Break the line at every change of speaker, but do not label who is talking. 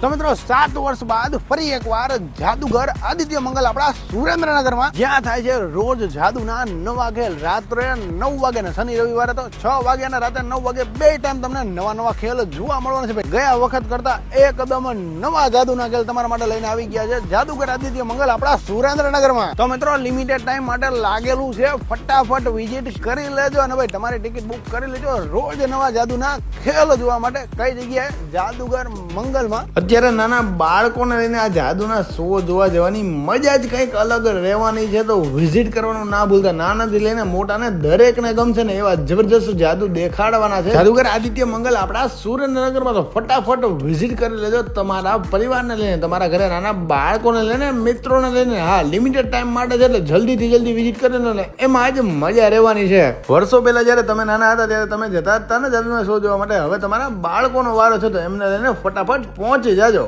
તો મિત્રો 7 વર્ષ બાદ ફરી એકવાર જાદુગર આદિત્ય મંગલ આપણા સુરેન્દ્રનગરમાં જ્યાં થાય છે રોજ જાદુના નવા ખેલ. રાત્રે 9 વાગે ને શનિ રવિવારે તો 6 વાગે અને રાત્રે 9 વાગે બે ટાઈમ તમને નવા ખેલ જોવા મળવાના છે. ગયા વખત કરતા એકદમ નવા જાદુના ખેલ તમારા માટે લઈને આવી ગયા છે જાદુગર આદિત્ય મંગલ આપણા સુરેન્દ્રનગરમાં. તો મિત્રો લિમિટેડ ટાઈમ માટે લાગેલું છે, ફટાફટ વિઝિટ કરી લેજો અને ભાઈ તમારી ટિકિટ બુક કરી લેજો રોજ નવા જાદુના ખેલ જોવા માટે. કઈ જગ્યાએ? જાદુગર મંગલમાં. અત્યારે નાના બાળકોને લઈને આ જાદુના શો જોવા જવાની મજા જ કંઈક અલગ રહેવાની છે, તો વિઝિટ કરવાનું ના ભૂલતા. નાનાથી લઈને મોટાને દરેકને ગમશે ને એવા જબરજસ્ત જાદુ દેખાડવાના છે જાદુગર આદિત્ય મંગલ આપણા સુરેન્દ્રનગરમાં. તો ફટાફટ વિઝિટ કરી લેજો તમારા પરિવારને લઈને, તમારા ઘરે નાના બાળકોને લઈને, મિત્રોને લઈને. હા, લિમિટેડ ટાઈમ માટે છે એટલે જલ્દી વિઝિટ કરી લો. એમાં જ મજા રહેવાની છે. વર્ષો પહેલા જયારે તમે નાના હતા ત્યારે તમે જતા હતા ને જાદુના શો જોવા માટે, હવે તમારા બાળકોનો વારો છે તો એમને લઈને ફટાફટ પહોંચી જાજો.